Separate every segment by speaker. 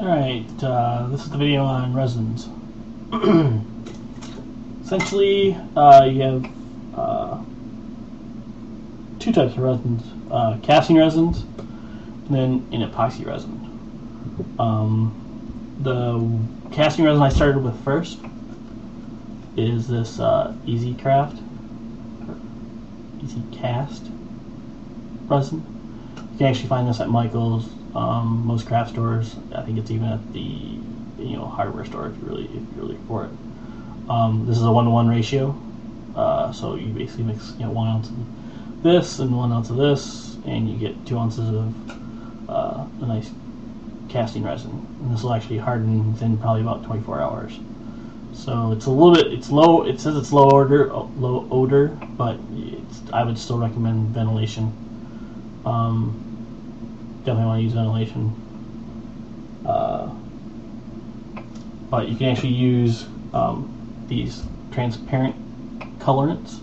Speaker 1: Alright, this is the video on resins. Essentially, you have two types of resins, casting resins and then an epoxy resin. The casting resin I started with first is this Easy Cast resin. You can actually find this at Michael's, most craft stores. I think it's even at the hardware store if you're looking for it. This is a 1-to-1 ratio, so you basically mix 1 ounce of this and 1 ounce of this, and you get 2 ounces of a nice casting resin. And this will actually harden within probably about 24 hours. So it's a little bit, it's low. It says it's low odor, but I would still recommend ventilation. Definitely want to use ventilation. But you can actually use these transparent colorants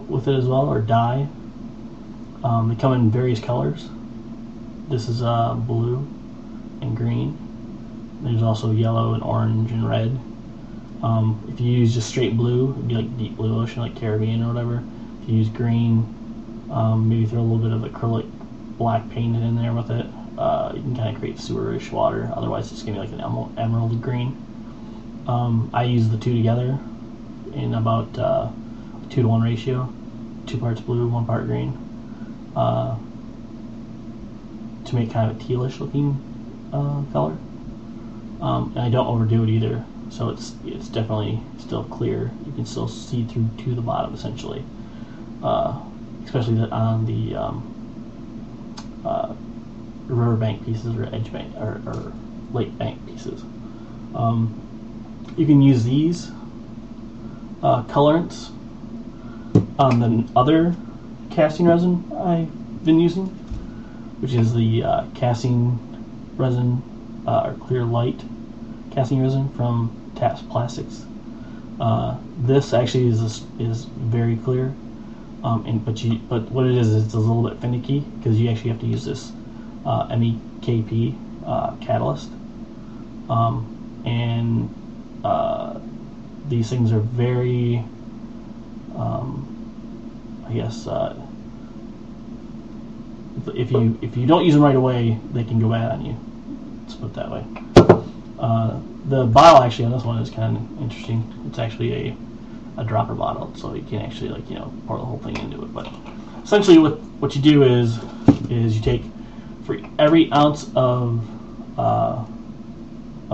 Speaker 1: with it as well, or dye. They come in various colors. This is blue and green. There's also yellow and orange and red. If you use just straight blue, it'd be like deep blue ocean, like Caribbean or whatever. If you use green, maybe throw a little bit of acrylic black painted in there with it. You can kind of create sewerish water. Otherwise, it's gonna be like an emerald green. I use the two together in about 2-to-1 ratio, 2 parts blue, 1 part green, to make kind of a tealish looking color. And I don't overdo it either, so it's definitely still clear. You can still see through to the bottom essentially, especially on the riverbank pieces or edge bank or lake bank pieces. You can use these colorants on the other casting resin I've been using, which is the casting resin or clear light casting resin from Taps Plastics. This actually is very clear, but what it is it's a little bit finicky because you actually have to use this MEKP catalyst, and these things are very, I guess, if you don't use them right away, they can go bad on you. Let's put it that way. The bottle actually on this one is kind of interesting. It's actually a dropper bottle, so you can actually pour the whole thing into it. But essentially, what you do is you take, for every ounce of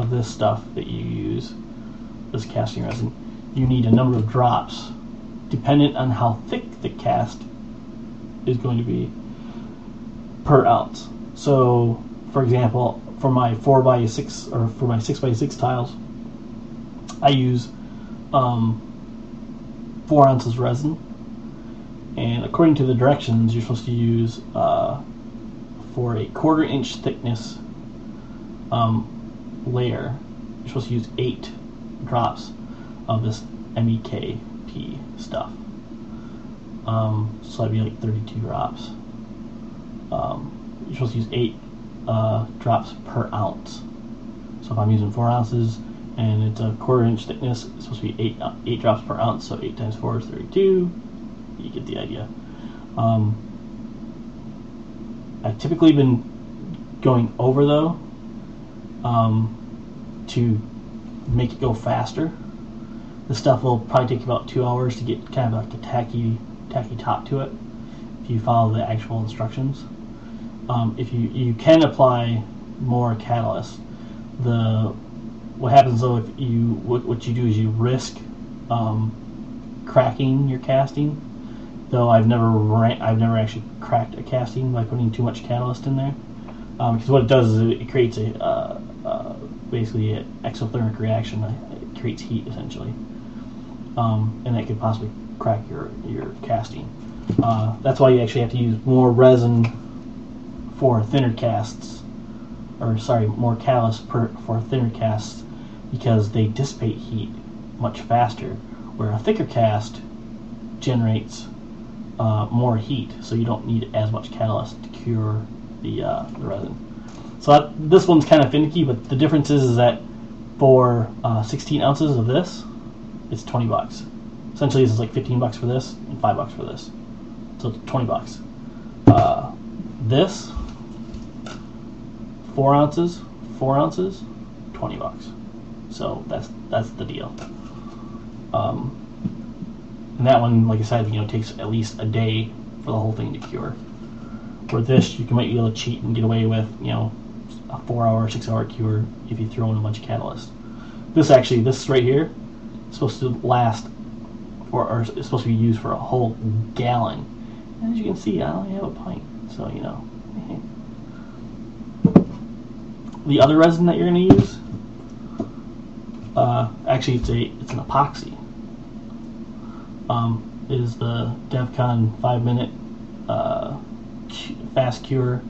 Speaker 1: this stuff that you use, this casting resin, you need a number of drops dependent on how thick the cast is going to be per ounce. So, for example, for my 4x6 or for my 6x6 tiles, I use 4 ounces resin, and according to the directions, you're supposed to use for a 1/4 inch thickness layer, you're supposed to use 8 drops of this MEKP stuff. So that'd be like 32 drops. You're supposed to use 8 drops per ounce. So if I'm using 4 ounces and it's a 1/4 inch thickness, it's supposed to be 8 drops per ounce. So 8 times 4 is 32. You get the idea. I've typically been going over though, to make it go faster. This stuff will probably take about 2 hours to get kind of like a tacky top to it if you follow the actual instructions. If you can apply more catalyst. What happens though if what you do is you risk cracking your casting. Though I've never actually cracked a casting by putting too much catalyst in there, because what it does is it creates basically an exothermic reaction. It creates heat essentially, and that could possibly crack your casting. That's why you actually have to use more resin for thinner casts, or sorry, more catalyst for thinner casts, because they dissipate heat much faster, where a thicker cast generates more heat, so you don't need as much catalyst to cure the resin. So this one's kind of finicky, but the difference is that for 16 ounces of this, it's 20 bucks. Essentially, this is like 15 bucks for this and 5 bucks for this. So it's 20 bucks. This 4 ounces, 20 bucks. So that's the deal. And that one, like I said, takes at least a day for the whole thing to cure. For this, you might be able to cheat and get away with, a 4-hour, 6-hour cure if you throw in a bunch of catalyst. This right here is supposed to last, or it's supposed to be used for a whole gallon. And as you can see, I only have a pint, so The other resin that you're going to use, actually it's an epoxy. Is the DevCon 5-minute fast cure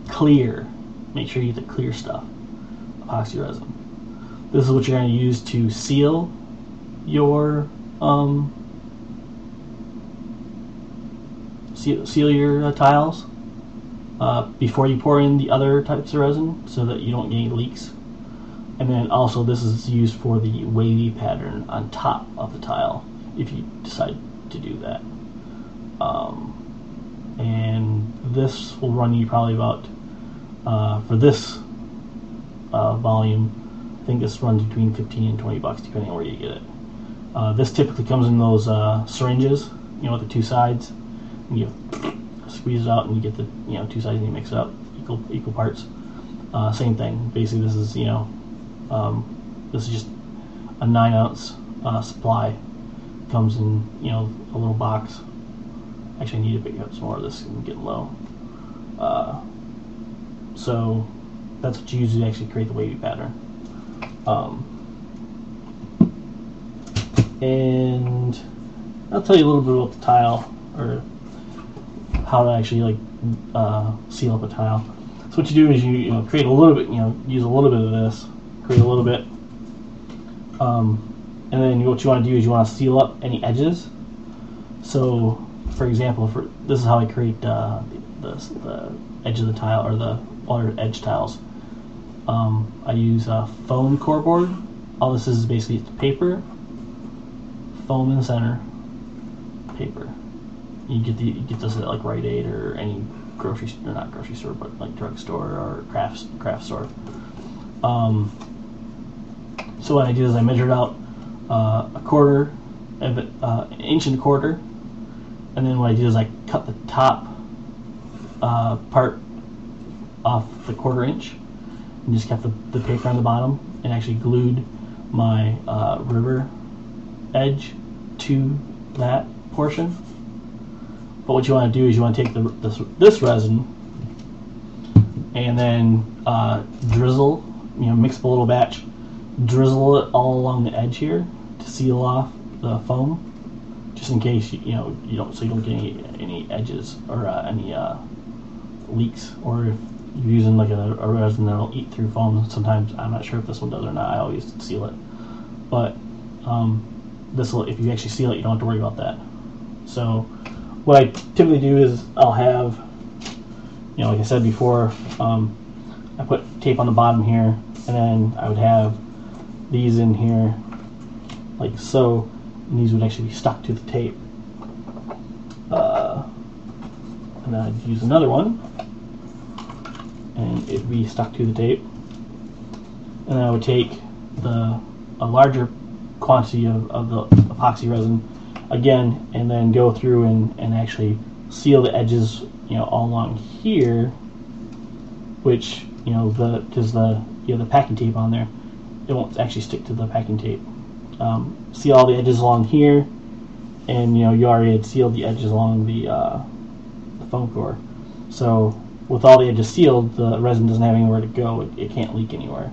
Speaker 1: clear. Make sure you get the clear stuff, epoxy resin. This is what you're going to use to seal your seal your tiles before you pour in the other types of resin, so that you don't get any leaks. And then also, this is used for the wavy pattern on top of the tile, if you decide to do that. And this will run you probably about, for this volume, I think this runs between 15 and 20 bucks depending on where you get it. This typically comes in those syringes, with the two sides. And you squeeze it out and you get the 2 sides and you mix it up equal parts. Same thing. Basically, this is just a 9-ounce supply. Comes in a little box. Actually, I need to pick up some more of this. I'm getting low. So that's what you use to actually create the wavy pattern. And I'll tell you a little bit about the tile, or how to actually seal up a tile. So what you do is you create a little bit, use a little bit of this, create a little bit, and then what you want to do is you want to seal up any edges. So, for example, this is how I create the edge of the tile, or the water edge tiles. I use foam core board. All this is basically paper, foam in the center, paper. You get this at like Rite Aid or any grocery store, not grocery store, but like drugstore or craft store. So what I did is I measured out a quarter of it, an inch and a quarter, and then what I did is I cut the top part off the 1/4 inch and just kept the paper on the bottom, and actually glued my river edge to that portion. But what you want to do is you want to take this resin and then drizzle, mix up a little batch, drizzle it all along the edge here to seal off the foam, just in case you don't get any edges or any leaks, or if you're using like a resin that'll eat through foam. Sometimes, I'm not sure if this one does or not. I always seal it, but this will, if you actually seal it, you don't have to worry about that. So what I typically do is I'll have, like I said before, I put tape on the bottom here, and then I would have these in here like so, and these would actually be stuck to the tape. And then I'd use another one, and it'd be stuck to the tape. And then I would take a larger quantity of the epoxy resin again, and then go through and actually seal the edges, all along here, which because the packing tape on there, it won't actually stick to the packing tape. Seal all the edges along here, and you already had sealed the edges along the foam core. So with all the edges sealed, the resin doesn't have anywhere to go. It can't leak anywhere.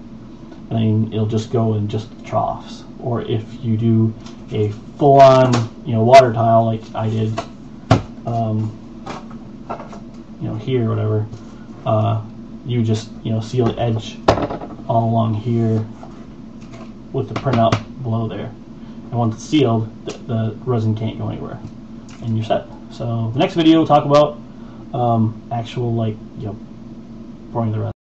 Speaker 1: I mean, it'll just go in just troughs. Or if you do a full-on, water tile like I did, here or whatever, you just, seal the edge all along here with the printout below there. And once it's sealed, the resin can't go anywhere, and you're set. So the next video we'll talk about actual pouring the resin.